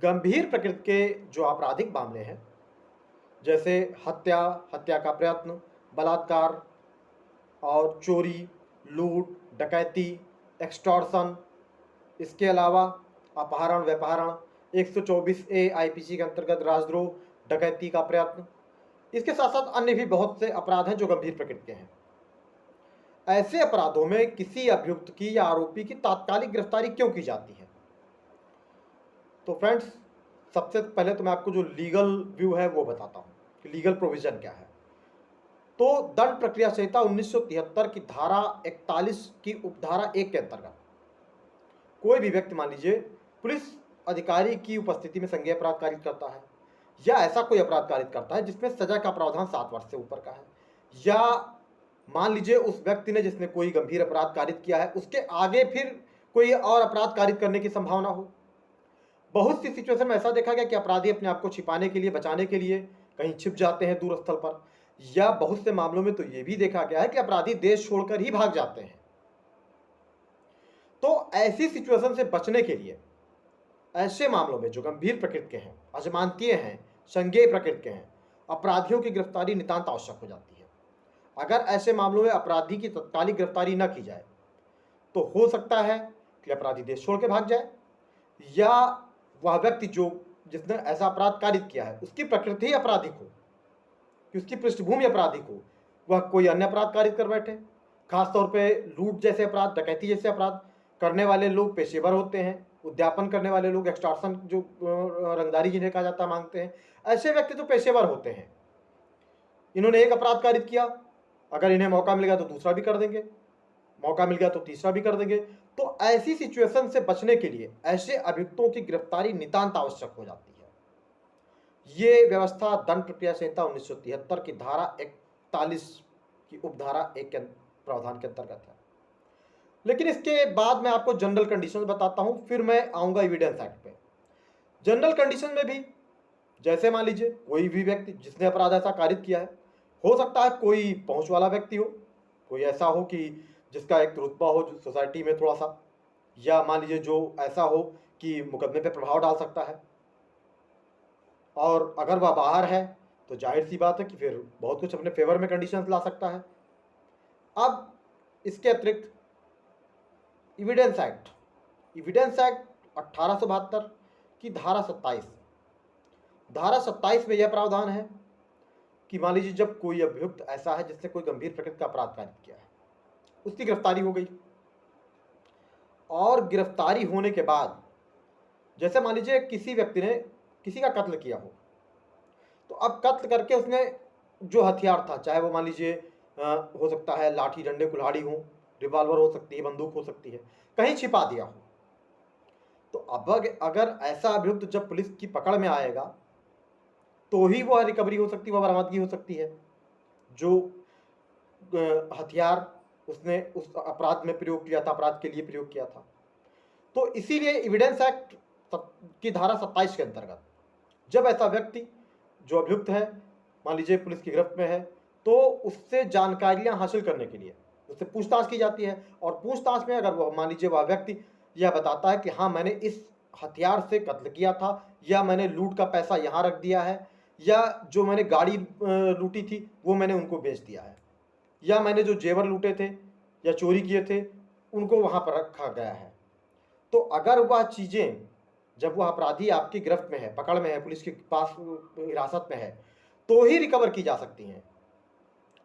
गंभीर प्रकृति के जो आपराधिक मामले हैं, जैसे हत्या, हत्या का प्रयत्न, बलात्कार और चोरी, लूट, डकैती, एक्सटॉर्शन, इसके अलावा अपहरण, व्यपहरण, 124 ए आईपीसी के अंतर्गत राजद्रोह, डकैती का प्रयत्न, इसके साथ साथ अन्य भी बहुत से अपराध हैं जो गंभीर प्रकृति के हैं। ऐसे अपराधों में किसी अभियुक्त की या आरोपी की तात्कालिक गिरफ्तारी क्यों की जाती है? तो फ्रेंड्स, सबसे पहले तो मैं आपको जो लीगल व्यू है वो बताता हूँ कि लीगल प्रोविजन क्या है। तो दंड प्रक्रिया संहिता 1973 की धारा 41 की उपधारा 1 के अंतर्गत कोई भी व्यक्ति, मान लीजिए, पुलिस अधिकारी की उपस्थिति में संज्ञेय अपराध कारित करता है या ऐसा कोई अपराध कारित करता है जिसमें सजा का प्रावधान 7 वर्ष से ऊपर का है, या मान लीजिए उस व्यक्ति ने जिसने कोई गंभीर अपराध कारित किया है उसके आगे फिर कोई और अपराध कारित करने की संभावना हो। बहुत सी सिचुएशन में ऐसा देखा गया कि अपराधी अपने आप को छिपाने के लिए, बचाने के लिए कहीं छिप जाते हैं दूर स्थल पर, या बहुत से मामलों में तो यह भी देखा गया है कि अपराधी देश छोड़कर ही भाग जाते हैं। तो ऐसी सिचुएशन से बचने के लिए, ऐसे मामलों में जो गंभीर प्रकृति के हैं, अजमानतीय हैं, संज्ञेय प्रकृति के हैं, अपराधियों की गिरफ्तारी नितांत आवश्यक हो जाती है। अगर ऐसे मामलों में अपराधी की तत्कालिक गिरफ्तारी न की जाए तो हो सकता है कि अपराधी देश छोड़ के भाग जाए, या वह व्यक्ति जिसने ऐसा अपराध कारित किया है उसकी प्रकृति ही आपराधिक हो, कि उसकी पृष्ठभूमि आपराधिक हो, वह कोई अन्य अपराध कारित कर बैठे। खासतौर पे लूट जैसे अपराध, डकैती जैसे अपराध करने वाले लोग पेशेवर होते हैं, उद्यापन करने वाले लोग, एक्सटॉर्शन जो रंगदारी जिन्हें कहा जाता है, मांगते हैं, ऐसे व्यक्ति तो पेशेवर होते हैं। इन्होंने एक अपराध कारित किया, अगर इन्हें मौका मिल गया तो दूसरा भी कर देंगे, मौका मिल गया तो तीसरा भी कर देंगे। तो ऐसी सिचुएशन से बचने के लिए ऐसे अभियुक्तों की गिरफ्तारी नितांत आवश्यक हो जाती है। ये व्यवस्था दंड प्रक्रिया संहिता 1973 की धारा 41 की उपधारा 1 के प्रावधान के अंतर्गत है। लेकिन इसके बाद मैं आपको जनरल कंडीशंस बताता हूं, फिर मैं आऊंगा एविडेंस एक्ट पे। जनरल कंडीशन में भी, जैसे मान लीजिए कोई भी व्यक्ति जिसने अपराध ऐसा कारित किया है, हो सकता है कोई पहुंच वाला व्यक्ति हो, कोई ऐसा हो कि जिसका एक रुतबा हो जो सोसाइटी में थोड़ा सा, या मान लीजिए जो ऐसा हो कि मुकदमे पे प्रभाव डाल सकता है, और अगर वह बाहर है तो जाहिर सी बात है कि फिर बहुत कुछ अपने फेवर में कंडीशंस ला सकता है। अब इसके अतिरिक्त एविडेंस एक्ट 1872 की धारा 27 में यह प्रावधान है कि मान लीजिए जब कोई अभियुक्त ऐसा है जिसने कोई गंभीर प्रकृति का अपराध कारित किया है, उसकी गिरफ्तारी हो गई, और गिरफ्तारी होने के बाद, जैसे मान लीजिए किसी व्यक्ति ने किसी का कत्ल किया हो, तो अब कत्ल करके उसने जो हथियार था, चाहे वो मान लीजिए हो सकता है लाठी, डंडे, कुल्हाड़ी हो, रिवॉल्वर हो सकती है, बंदूक हो सकती है, कहीं छिपा दिया हो, तो अब अगर ऐसा अभियुक्त जब पुलिस की पकड़ में आएगा तो ही वह रिकवरी हो सकती है, वह बरामदगी हो सकती है जो हथियार उसने उस अपराध में प्रयोग किया था, अपराध के लिए प्रयोग किया था। तो इसीलिए एविडेंस एक्ट की धारा 27 के अंतर्गत जब ऐसा व्यक्ति जो अभियुक्त है, मान लीजिए पुलिस की गिरफ्त में है, तो उससे जानकारियां हासिल करने के लिए उससे पूछताछ की जाती है, और पूछताछ में अगर वह, मान लीजिए, वह व्यक्ति यह बताता है कि हाँ मैंने इस हथियार से कत्ल किया था, या मैंने लूट का पैसा यहाँ रख दिया है, या जो मैंने गाड़ी लूटी थी वो मैंने उनको बेच दिया है, या मैंने जो जेवर लूटे थे या चोरी किए थे उनको वहाँ पर रखा गया है, तो अगर वह चीज़ें, जब वह अपराधी आपकी गिरफ्त में है, पकड़ में है, पुलिस के पास हिरासत में है, तो ही रिकवर की जा सकती हैं।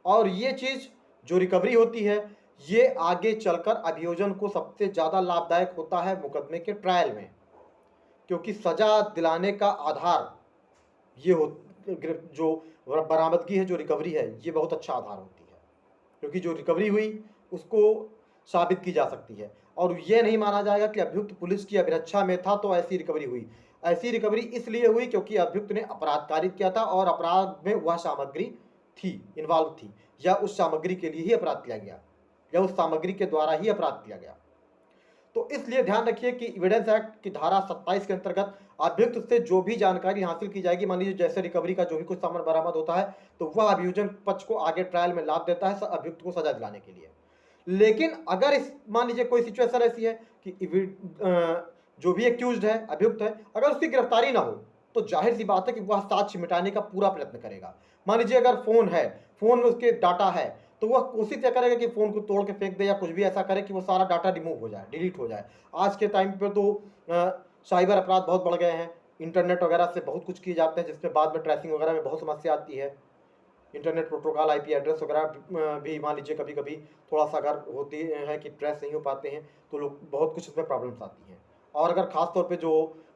और ये चीज़ जो रिकवरी होती है, ये आगे चलकर अभियोजन को सबसे ज़्यादा लाभदायक होता है मुकदमे के ट्रायल में, क्योंकि सजा दिलाने का आधार ये हो, जो बरामदगी है, जो रिकवरी है, ये बहुत अच्छा आधार होती है, क्योंकि जो रिकवरी हुई उसको साबित की जा सकती है, और ये नहीं माना जाएगा कि अभियुक्त पुलिस की अभिरक्षा में था तो ऐसी रिकवरी हुई। ऐसी रिकवरी इसलिए हुई क्योंकि अभियुक्त ने अपराध कारित किया था और अपराध में वह सामग्री थी, इन्वॉल्व थी, या उस सामग्री के लिए ही अपराध किया गया, या उस सामग्री के द्वारा ही अपराध किया गया। तो इसलिए ध्यान रखिए कि एविडेंस एक्ट की धारा 27 के अंतर्गत अभियुक्त से जो भी जानकारी हासिल की जाएगी, मान लीजिए जैसे रिकवरी का जो भी कुछ सामान बरामद होता है, तो वह अभियोजन पक्ष को आगे ट्रायल में लाभ देता है अभियुक्त को सजा दिलाने के लिए। लेकिन अगर मान लीजिए कोई सिचुएशन ऐसी है कि जो भी एक्यूज्ड है, अभियुक्त है, अगर उसकी गिरफ्तारी ना हो तो जाहिर सी बात है कि वह साक्ष्य मिटाने का पूरा प्रयत्न करेगा। मान लीजिए अगर फ़ोन है, फ़ोन में उसके डाटा है, तो वह कोशिश क्या करेगा कि फ़ोन को तोड़ के फेंक दे या कुछ भी ऐसा करे कि वो सारा डाटा रिमूव हो जाए, डिलीट हो जाए। आज के टाइम पे तो साइबर अपराध बहुत बढ़ गए हैं, इंटरनेट वगैरह से बहुत कुछ किए जाते हैं, जिसमें बाद में ट्रेसिंग वगैरह में बहुत समस्या आती है। इंटरनेट प्रोटोकॉल, आईपी एड्रेस वगैरह भी मान लीजिए कभी-कभी थोड़ा-सा अगर होती है कि ट्रेस नहीं हो पाते हैं, तो लोग बहुत कुछ इसमें प्रॉब्लम्स आती हैं। और अगर ख़ास तौर पे जो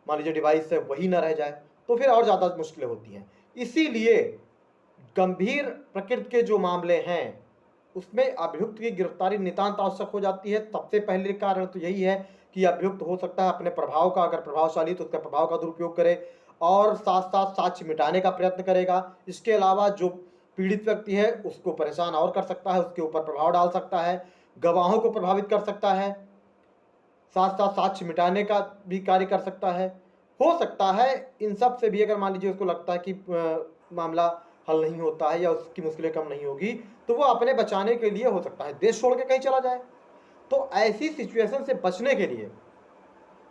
मान लीजिए डिवाइस है वही ना रह जाए, तो फिर और ज़्यादा मुश्किलें होती हैं। इसीलिए गंभीर प्रकृति के जो मामले हैं, उसमें अभियुक्त की गिरफ्तारी नितांत आवश्यक हो जाती है। सबसे पहले कारण तो यही है कि अभियुक्त हो सकता है अपने प्रभाव का, अगर प्रभावशाली तो उसका प्रभाव का दुरुपयोग करे और साथ-साथ साक्ष्य मिटाने का प्रयत्न करेगा। इसके अलावा जो पीड़ित व्यक्ति है उसको परेशान और कर सकता है, उसके ऊपर प्रभाव डाल सकता है, गवाहों को प्रभावित कर सकता है, साथ-साथ साक्ष्य मिटाने का भी कार्य कर सकता है। हो सकता है इन सब से भी अगर मान लीजिए उसको लगता है कि मामला हल नहीं होता है या उसकी मुश्किलें कम नहीं होगी, तो वो अपने बचाने के लिए हो सकता है देश छोड़ के कहीं चला जाए। तो ऐसी सिचुएशन से बचने के लिए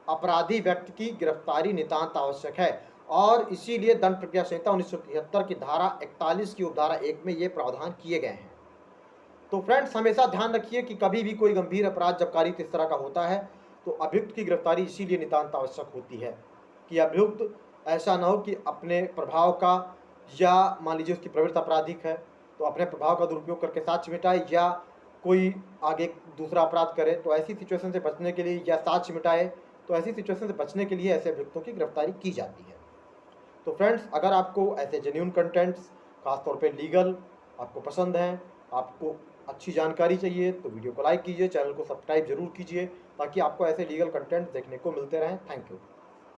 अपराधी व्यक्ति की गिरफ्तारी नितांत आवश्यक है और इसीलिए दंड प्रक्रिया संहिता 1973 की धारा 41 की उपधारा 1 में ये प्रावधान किए गए हैं। तो फ्रेंड्स हमेशा ध्यान रखिए कि कभी भी कोई गंभीर अपराध जब कारित इस तरह का होता है तो अभियुक्त की गिरफ्तारी इसीलिए नितांत आवश्यक होती है कि अभियुक्त ऐसा ना हो कि अपने प्रभाव का या मान लीजिए उसकी प्रवृत्ति आपराधिक है तो अपने प्रभाव का दुरुपयोग करके साक्ष्य मिटाए या कोई आगे दूसरा अपराध करे। तो ऐसी सिचुएशन से बचने के लिए या साक्ष्य मिटाए, तो ऐसी सिचुएशन से बचने के लिए ऐसे अभियुक्तों की गिरफ्तारी की जाती है। तो फ्रेंड्स अगर आपको ऐसे जेन्युइन कंटेंट्स खासतौर पे लीगल आपको पसंद हैं, आपको अच्छी जानकारी चाहिए तो वीडियो को लाइक कीजिए, चैनल को सब्सक्राइब जरूर कीजिए ताकि आपको ऐसे लीगल कंटेंट देखने को मिलते रहें। Thank you.